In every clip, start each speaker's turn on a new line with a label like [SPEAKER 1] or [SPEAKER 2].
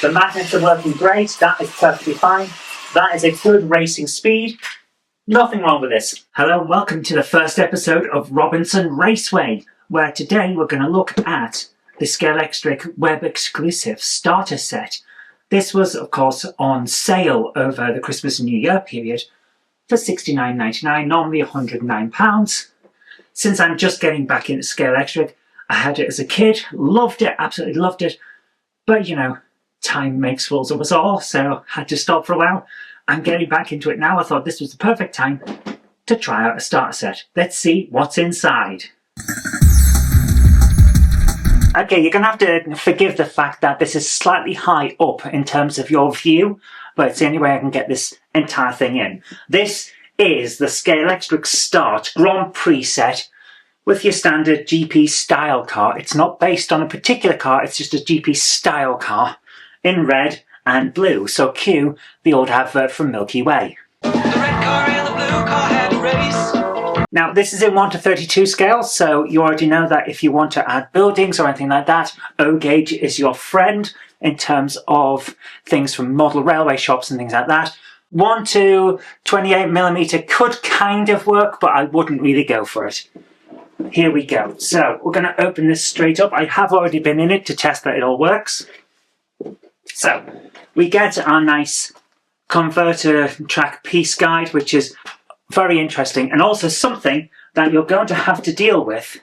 [SPEAKER 1] The magnets are working great, that is perfectly fine. That is a good racing speed. Nothing wrong with this. Hello and welcome to the first episode of Robinson Raceway, where today we're going to look at the Scalextric web exclusive starter set. This was of course on sale over the Christmas and New Year period for $69.99, normally £109. Since I'm just getting back into Scalextric, I had it as a kid, loved it, absolutely loved it, but you know, time makes fools of us all, so had to stop for a while. I'm getting back into it now. I thought this was the perfect time to try out a starter set. Let's see what's inside. Okay, you're going to have to forgive the fact that this is slightly high up in terms of your view, but it's the only way I can get this entire thing in. This is the Scalextric Start Grand Prix set with your standard GP style car. It's not based on a particular car, it's just a GP style car in red and blue. So cue the old advert from Milky Way. The red car and the blue car had a race. Now this is in 1:32 scale, so you already know that if you want to add buildings or anything like that, O-gauge is your friend in terms of things from model railway shops and things like that. 1 to 28mm could kind of work, but I wouldn't really go for it. Here we go. So we're going to open this straight up. I have already been in it to test that it all works. So we get our nice converter track piece guide, which is very interesting and also something that you're going to have to deal with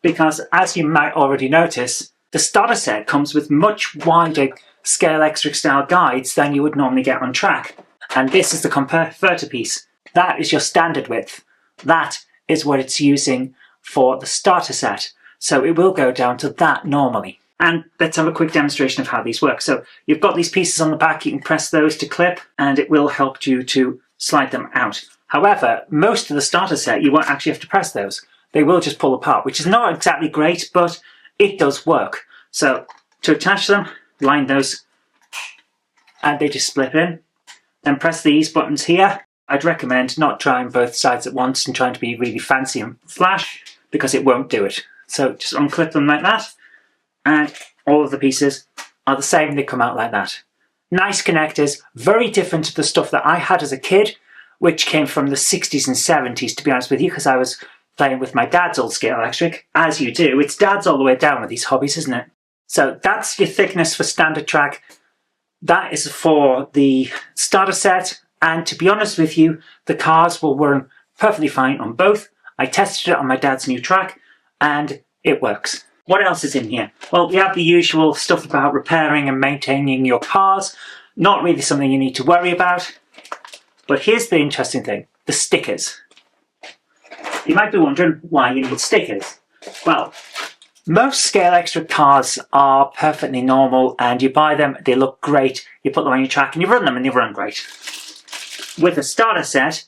[SPEAKER 1] because, as you might already notice, the starter set comes with much wider Scalextric style guides than you would normally get on track. And this is the converter piece. That is your standard width. That is what it's using for the starter set. So it will go down to that normally. And let's have a quick demonstration of how these work. So you've got these pieces on the back, you can press those to clip and it will help you to slide them out. However, most of the starter set you won't actually have to press those. They will just pull apart, which is not exactly great, but it does work. So to attach them, line those and they just split in. Then press these buttons here. I'd recommend not trying both sides at once and trying to be really fancy and flash because it won't do it. So just unclip them like that. And all of the pieces are the same, they come out like that. Nice connectors, very different to the stuff that I had as a kid, which came from the 60s and 70s, to be honest with you, because I was playing with my dad's old Scalextric. As you do, it's dad's all the way down with these hobbies, isn't it? So that's your thickness for standard track. That is for the starter set, and to be honest with you, the cars will run perfectly fine on both. I tested it on my dad's new track, and it works. What else is in here? Well, we have the usual stuff about repairing and maintaining your cars. Not really something you need to worry about. But here's the interesting thing, the stickers. You might be wondering why you need stickers. Well, most Scalextric cars are perfectly normal and you buy them, they look great, you put them on your track and you run them and they run great. With a starter set,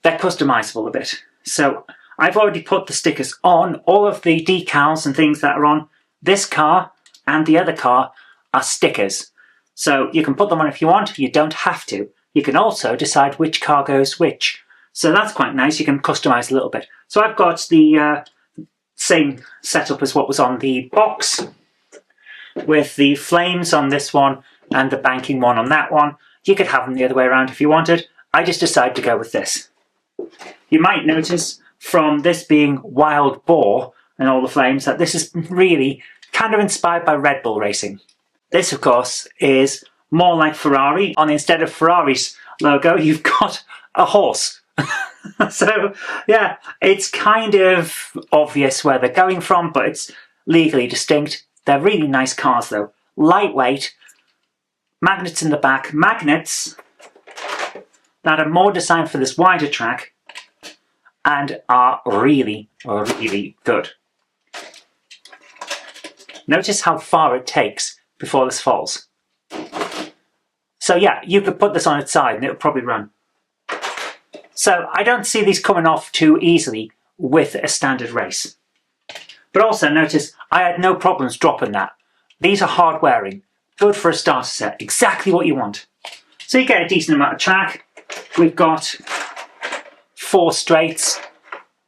[SPEAKER 1] they're customizable a bit. So I've already put the stickers on. All of the decals and things that are on this car and the other car are stickers. So you can put them on if you want, you don't have to. You can also decide which car goes which. So that's quite nice, you can customize a little bit. So I've got the same setup as what was on the box, with the flames on this one and the banking one on that one. You could have them the other way around if you wanted. I just decided to go with this. You might notice from this being Wild Boar and all the flames that this is really kind of inspired by Red Bull racing. This of course is more like Ferrari. Instead of Ferrari's logo, you've got a horse. So yeah, it's kind of obvious where they're going from, but it's legally distinct. They're really nice cars though. Lightweight, magnets in the back, magnets that are more designed for this wider track and are really, really good. Notice how far it takes before this falls. So yeah, you could put this on its side and it'll probably run. So I don't see these coming off too easily with a standard race. But also notice I had no problems dropping that. These are hard wearing, good for a starter set, exactly what you want. So you get a decent amount of track. We've got 4 straights,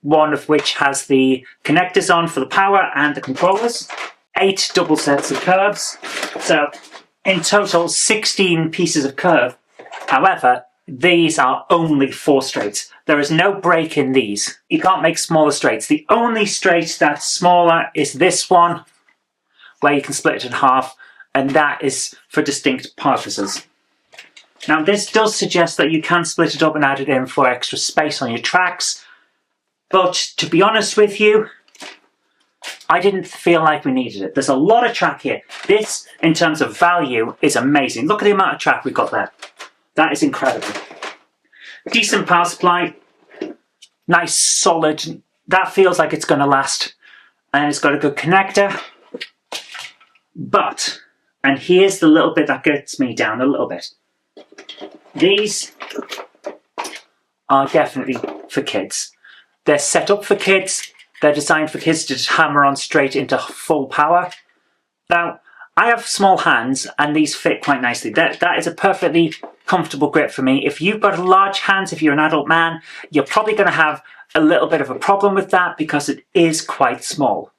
[SPEAKER 1] one of which has the connectors on for the power and the controllers. 8 double sets of curves. So in total 16 pieces of curve. However, these are only 4 straights. There is no break in these. You can't make smaller straights. The only straight that's smaller is this one, where you can split it in half, and that is for distinct purposes. Now, this does suggest that you can split it up and add it in for extra space on your tracks, but to be honest with you, I didn't feel like we needed it. There's a lot of track here. This, in terms of value, is amazing. Look at the amount of track we've got there. That is incredible. Decent power supply. Nice, solid. That feels like it's going to last. And it's got a good connector. But, and here's the little bit that gets me down a little bit. These are definitely for kids. They're set up for kids. They're designed for kids to just hammer on straight into full power. Now, I have small hands and these fit quite nicely. That is a perfectly comfortable grip for me. If you've got large hands, if you're an adult man, you're probably going to have a little bit of a problem with that because it is quite small.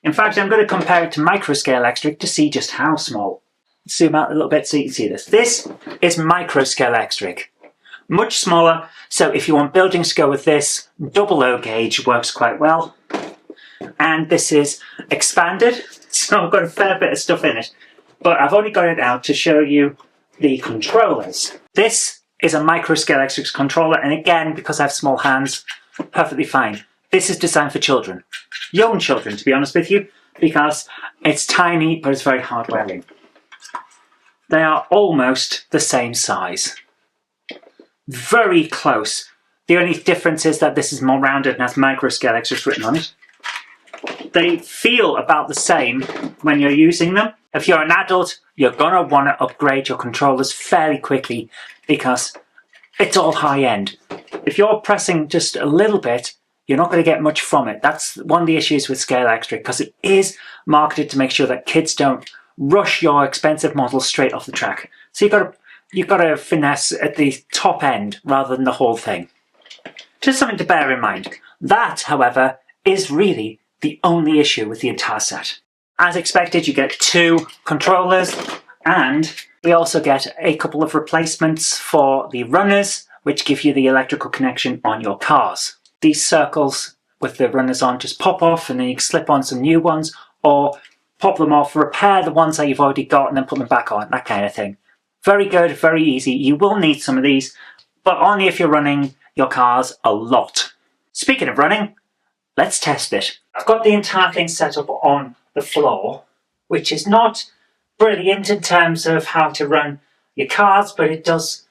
[SPEAKER 1] In fact, I'm going to compare it to micro Scalextric to see just how small. Zoom out a little bit so you can see this. This is micro Scalextric. Much smaller, so if you want buildings to go with this, double O gauge works quite well. And this is expanded, so I've got a fair bit of stuff in it. But I've only got it out to show you the controllers. This is a micro Scalextric controller, and again, because I have small hands, perfectly fine. This is designed for children. Young children, to be honest with you, because it's tiny, but it's very hard wearing. They are almost the same size. Very close. The only difference is that this is more rounded and has micro Scalextric written on it. They feel about the same when you're using them. If you're an adult, you're going to want to upgrade your controllers fairly quickly because it's all high end. If you're pressing just a little bit, you're not going to get much from it. That's one of the issues with Scalextric because it is marketed to make sure that kids don't rush your expensive models straight off the track. So you've got to finesse at the top end rather than the whole thing. Just something to bear in mind. That, however, is really the only issue with the entire set. As expected, you get 2 controllers, and we also get a couple of replacements for the runners, which give you the electrical connection on your cars. These circles with the runners on just pop off, and then you can slip on some new ones, or pop them off, repair the ones that you've already got, and then put them back on, that kind of thing. Very good, very easy. You will need some of these, but only if you're running your cars a lot. Speaking of running, let's test it. I've got the entire thing set up on the floor, which is not brilliant in terms of how to run your cars, but it does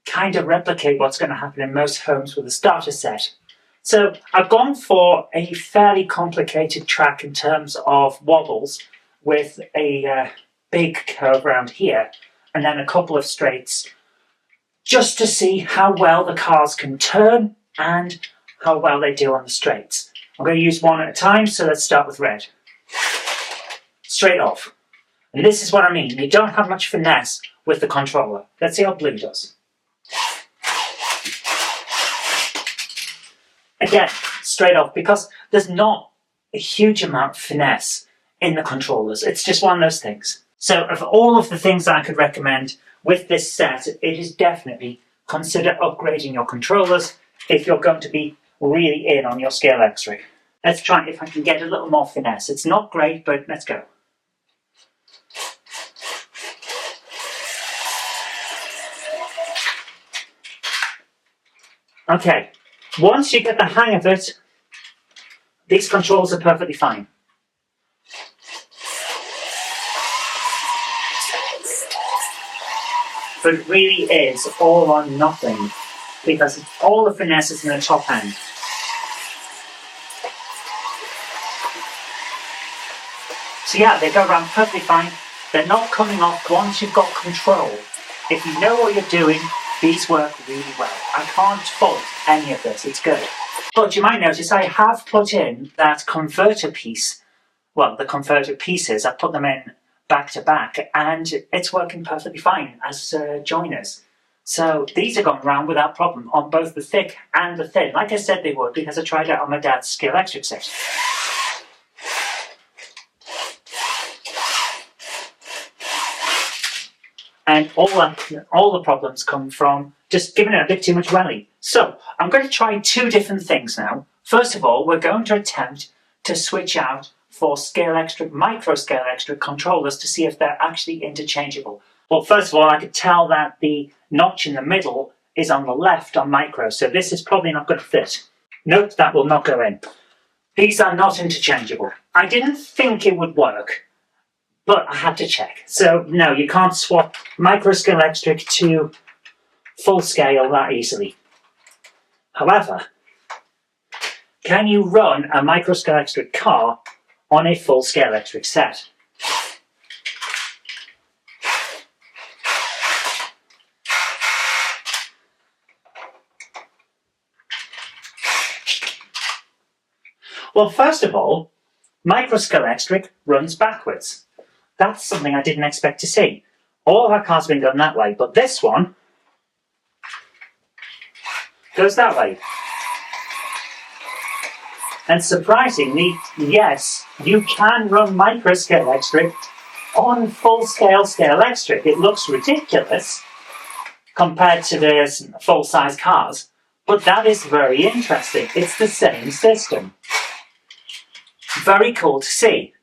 [SPEAKER 1] kind of replicate what's going to happen in most homes with a starter set. So I've gone for a fairly complicated track in terms of wobbles with a big curve around here and then a couple of straights just to see how well the cars can turn and how well they do on the straights. I'm going to use one at a time, so let's start with red. Straight off. And this is what I mean. You don't have much finesse with the controller. Let's see how blue does. Again, straight off, because there's not a huge amount of finesse in the controllers. It's just one of those things. So of all of the things I could recommend with this set, it is definitely consider upgrading your controllers if you're going to be really in on your Scalextric. Let's try if I can get a little more finesse. It's not great, but let's go. Okay, once you get the hang of it, these controls are perfectly fine. But it really is all or nothing, because all the finesse is in the top end. So yeah, they go around perfectly fine. They're not coming off once you've got control. If you know what you're doing, these work really well. I can't fault any of this, it's good. But you might notice I have put in that converter piece, well, the converter pieces, I've put them in back to back, and it's working perfectly fine as joiners. So these are going around without problem on both the thick and the thin, like I said they would, because I tried it on my dad's Scalextric set. And all the problems come from just giving it a bit too much welly. So I'm going to try two different things now. First of all, we're going to attempt to switch out for Scalextric, micro Scalextric controllers to see if they're actually interchangeable. Well, first of all, I could tell that the notch in the middle is on the left on micro, so this is probably not going to fit. Note that will not go in. These are not interchangeable. I didn't think it would work, but I had to check. So no, you can't swap micro Scalextric to full scale that easily. However, can you run a micro Scalextric car on a full Scalextric set? Well, first of all, micro Scalextric runs backwards. That's something I didn't expect to see. All of our cars have been done that way, but this one goes that way. And surprisingly, yes, you can run micro Scalextric on full-scale Scalextric. It looks ridiculous compared to the full-size cars, but that is very interesting. It's the same system. Very cool to see.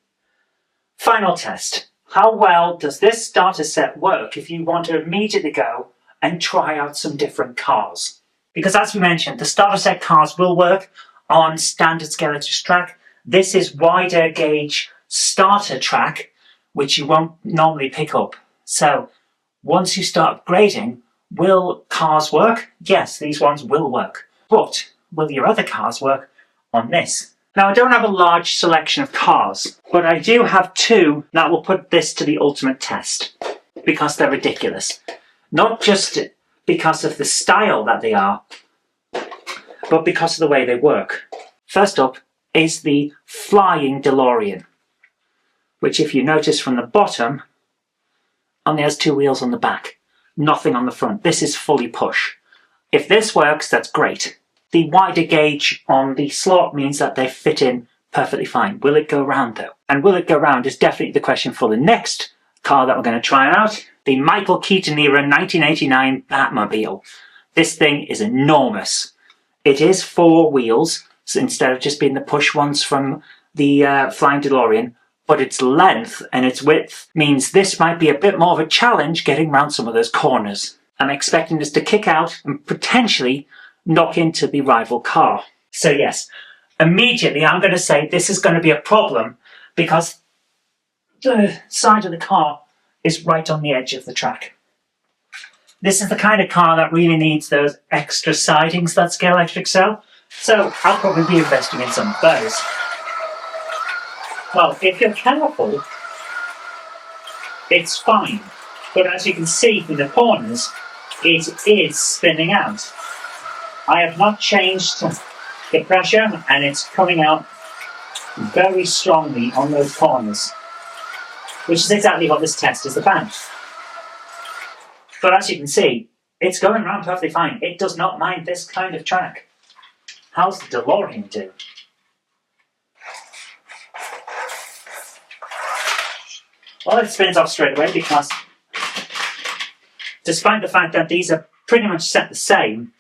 [SPEAKER 1] Final test. How well does this starter set work if you want to immediately go and try out some different cars? Because as we mentioned, the starter set cars will work on standard Scalextric track. This is wider gauge starter track, which you won't normally pick up. So once you start upgrading, will cars work? Yes, these ones will work. But will your other cars work on this? Now, I don't have a large selection of cars, but I do have two that will put this to the ultimate test because they're ridiculous. Not just because of the style that they are, but because of the way they work. First up is the Flying DeLorean, which if you notice from the bottom, only has two wheels on the back, nothing on the front. This is fully push. If this works, that's great. The wider gauge on the slot means that they fit in perfectly fine. Will it go round though? And will it go round is definitely the question for the next car that we're going to try out, the Michael Keaton era 1989 Batmobile. This thing is enormous. It is four wheels, so instead of just being the push ones from the Flying DeLorean, but its length and its width means this might be a bit more of a challenge getting around some of those corners. I'm expecting this to kick out and potentially knock into the rival car. So yes, immediately I'm going to say this is going to be a problem because the side of the car is right on the edge of the track. This is the kind of car that really needs those extra sidings that Scalextric sell, so I'll probably be investing in some of those. Well, if you're careful, it's fine, but as you can see from the corners, it is spinning out. I have not changed the pressure and it's coming out very strongly on those corners, which is exactly what this test is about. But as you can see, it's going around perfectly fine. It does not mind this kind of track. How's the DeLorean do? Well, it spins off straight away because despite the fact that these are pretty much set the same,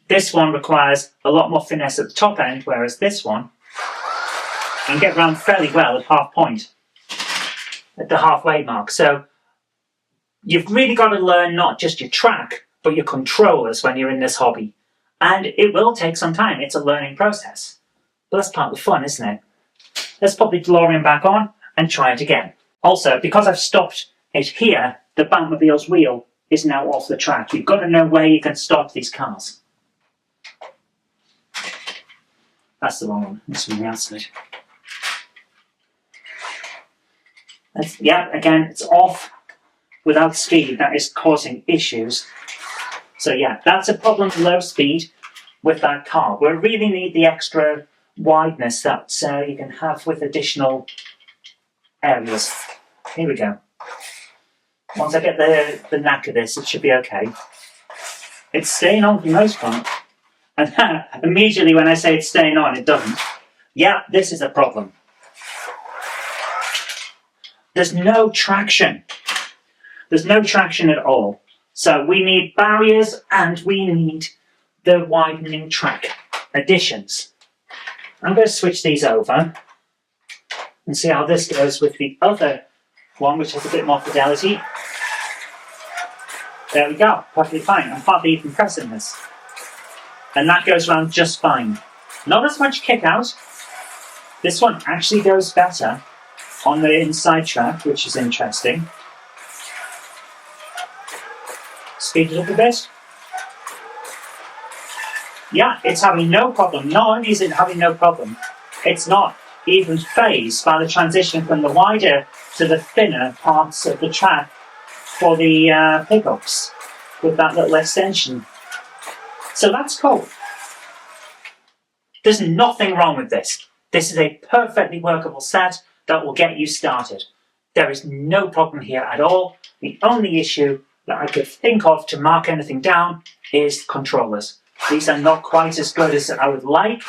[SPEAKER 1] this one requires a lot more finesse at the top end, whereas this one can get round fairly well at half point, at the halfway mark. So you've really got to learn not just your track, but your controllers when you're in this hobby. And it will take some time. It's a learning process. But that's part of the fun, isn't it? Let's put the DeLorean back on and try it again. Also, because I've stopped it here, the Batmobile's wheel is now off the track. You've got to know where you can stop these cars. That's the wrong one. This one on the outside. Yeah, again, it's off without speed. That is causing issues. So yeah, that's a problem with low speed with that car. We really need the extra wideness that you can have with additional areas. Here we go. Once I get the knack of this, it should be okay. It's staying on for the most part. And immediately when I say it's staying on, it doesn't. Yeah, this is a problem. There's no traction. There's no traction at all. So we need barriers and we need the widening track additions. I'm going to switch these over and see how this goes with the other one, which has a bit more fidelity. There we go, perfectly fine. I'm hardly even pressing this. And that goes around just fine. Not as much kick out. This one actually goes better on the inside track, which is interesting. Speed it up a bit. Yeah, it's having no problem. Not only is it having no problem, it's not even phased by the transition from the wider to the thinner parts of the track for the pickups with that little extension. So that's cool. There's nothing wrong with this. This is a perfectly workable set that will get you started. There is no problem here at all. The only issue that I could think of to mark anything down is controllers. These are not quite as good as I would like,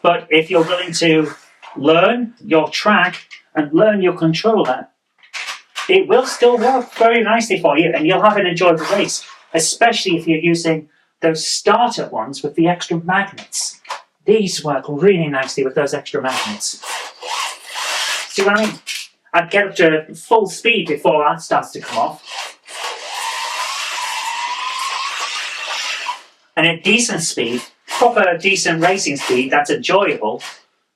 [SPEAKER 1] but if you're willing to learn your track and learn your controller, it will still work very nicely for you and you'll have an enjoyable race, especially if you're using those starter ones with the extra magnets. These work really nicely with those extra magnets. See what I mean? I'd get up to full speed before that starts to come off. And at decent speed, proper decent racing speed that's enjoyable,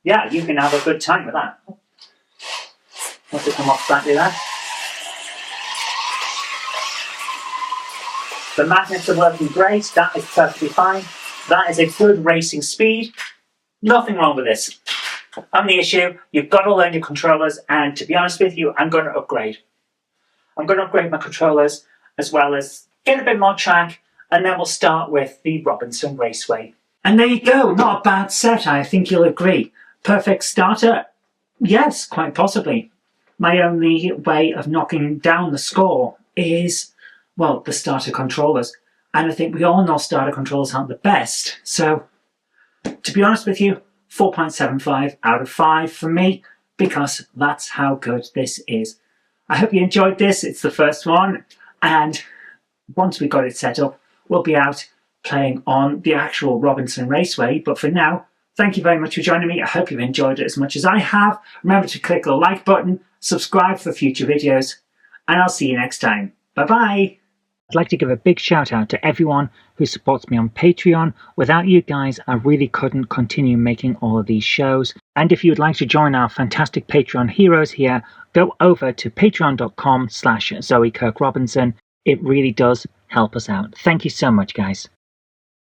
[SPEAKER 1] yeah, you can have a good time with that. Want to come off slightly there. The magnets are working great, that is perfectly fine. That is a good racing speed. Nothing wrong with this. Only issue, you've got to learn your controllers, and to be honest with you, I'm going to upgrade. I'm going to upgrade my controllers as well as get a bit more track, and then we'll start with the Robinson Raceway. And there you go, not a bad set, I think you'll agree. Perfect starter? Yes, quite possibly. My only way of knocking down the score is, well, the starter controllers. And I think we all know starter controllers aren't the best. So, to be honest with you, 4.75 out of 5 for me, because that's how good this is. I hope you enjoyed this. It's the first one. And once we got it set up, we'll be out playing on the actual Robinson Raceway. But for now, thank you very much for joining me. I hope you've enjoyed it as much as I have. Remember to click the like button, subscribe for future videos, and I'll see you next time. Bye-bye. I'd like to give a big shout out to everyone who supports me on Patreon. Without you guys, I really couldn't continue making all of these shows. And if you'd like to join our fantastic Patreon heroes here, go over to patreon.com/Zoe Kirk-Robinson. It really does help us out. Thank you so much, guys.